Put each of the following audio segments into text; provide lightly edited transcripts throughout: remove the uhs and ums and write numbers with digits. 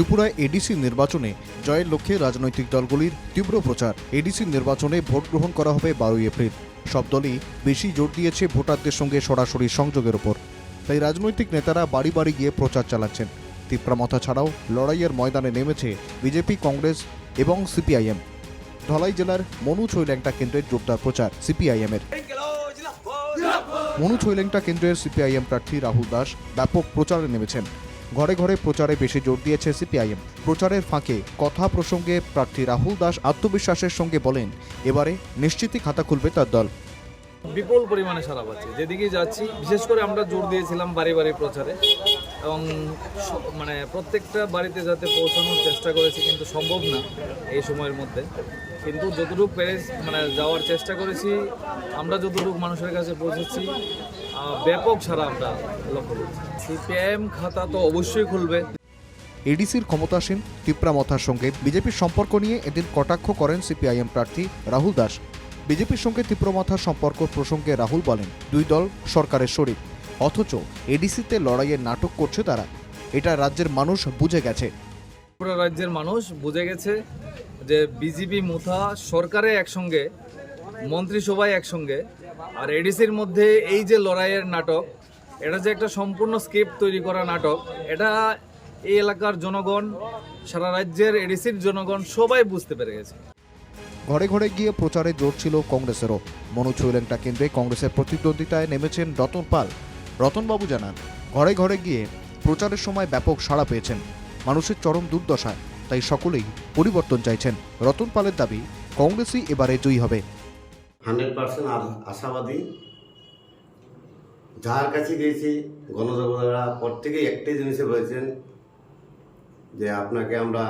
ত্রিপুরায় এডিসি নির্বাচনে জয়ের লক্ষ্যে রাজনৈতিক দলগুলির তীব্র প্রচার। এডিসি নির্বাচনে ভোট গ্রহণ করা হবে 12 এপ্রিল। সব দলই বেশি জোর দিয়েছে ভোটারদের সঙ্গে সরাসরি সংযোগের ওপর। তাই রাজনৈতিক নেতারা বাড়ি বাড়ি গিয়ে প্রচার চালাচ্ছেন। তিপ্রামথা ছাড়াও লড়াইয়ের ময়দানে নেমেছে বিজেপি, কংগ্রেস এবং সিপিআইএম। ধলাই জেলার মনু ছৈলেংটা কেন্দ্রের জোরদার প্রচার সিপিআইএমের। মনু ছৈলেংটা কেন্দ্রের সিপিআইএম প্রার্থী রাহুল দাস ব্যাপক প্রচারে নেমেছেন। ঘরে ঘরে প্রচারে বেশি জোর দিয়েছে সিপিআইএম। প্রচারের ফাঁকে কথা প্রসঙ্গে প্রার্থী রাহুল দাস আত্মবিশ্বাসের সঙ্গে বলেন, এবারে নিশ্চিতই খাতা খুলবে তার দল। বিপুল পরিমাণে সারা পাচ্ছি, যেদিকেই যাচ্ছি। বিশেষ করে আমরা জোর দিয়েছিলাম বাড়ি বাড়ি প্রচারে এবং প্রত্যেকটা বাড়িতে যাতে পৌঁছানোর চেষ্টা করেছি, কিন্তু সম্ভব না এই সময়ের মধ্যে। কিন্তু যতটুকু পেরে যাওয়ার চেষ্টা করেছি, আমরা যতটুকু মানুষের কাছে পৌঁছেছি, ব্যাপক সারা আমরা লক্ষ্য করছি। সিপিআইএম খাতা তো অবশ্যই খুলবে। এডিসির ক্ষমতাসীন তিপ্রামথার সঙ্গে বিজেপির সম্পর্ক নিয়ে এদিন কটাক্ষ করেন সিপিআইএম প্রার্থী রাহুল দাস। বিজেপির সঙ্গে তিপ্রামথার সম্পর্ক প্রসঙ্গে রাহুল বলেন, দুই দল সরকারের শরিক, অথচ এডিসিতে লড়াইয়ের নাটক করছে তারা। এটা রাজ্যের মানুষ বুঝে গেছে। পুরো রাজ্যের মানুষ বুঝে গেছে যে বিজেপি মুথা সরকারে একসঙ্গে, মন্ত্রিসভায় একসঙ্গে, আর এডিসির মধ্যে এই যে লড়াইয়ের নাটক, এটা যে একটা সম্পূর্ণ স্ক্রিপ্ট তৈরি করা নাটক, এটা এই এলাকার জনগণ, সারা রাজ্যের এডিসির জনগণ সবাই বুঝতে পেরে গেছে। ঘরে ঘরে গিয়ে প্রচারে জোর ছিল কংগ্রেসেরও। মনু ছৈলেংটা কেন্দ্রে কংগ্রেসের প্রতিদ্বন্দ্বিতায় নেমেছেন রতন পাল। রতনবাবু জানান, ঘরে ঘরে গিয়ে প্রচারের সময় ব্যাপক সাড়া পেয়েছেন। মানুষের চরম দুর্দশা, তাই সকলেই পরিবর্তন চাইছেন। রতন পালের দাবি, কংগ্রেসই এবারে জয়ী হবে। 100% আশাবাদী। যার কাছে গিয়েছি গণদেবতারা প্রত্যেকেই একটাই জিনিসে বলেছেন যে আপনাকে আমরা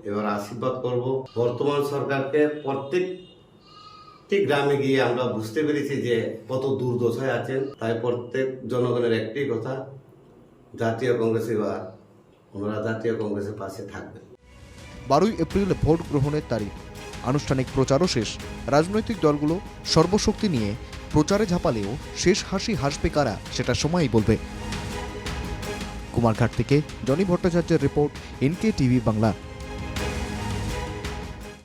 এবার আশীর্বাদ করব। বর্তমান সরকারকে প্রত্যেকটি গ্রামে গিয়ে আমরা বুঝতে পেরেছি যে কত দুর্দশায় আছেন। তাই প্রত্যেক জনগণের একটাই কথা, জাতীয় কংগ্রেস এবার ওনারা জাতীয় কংগ্রেসের পাশে থাকবেন। 12 এপ্রিল ভোট গ্রহণের তারিখ। আনুষ্ঠানিক প্রচারও শেষ। রাজনৈতিক দলগুলো সর্বশক্তি নিয়ে প্রচারে ঝাঁপালেও শেষ হাসি হাসবে কারা, সেটা সময়ই বলবে। কুমারঘাট থেকে জনি ভট্টাচার্যের রিপোর্ট, NK টিভি বাংলা।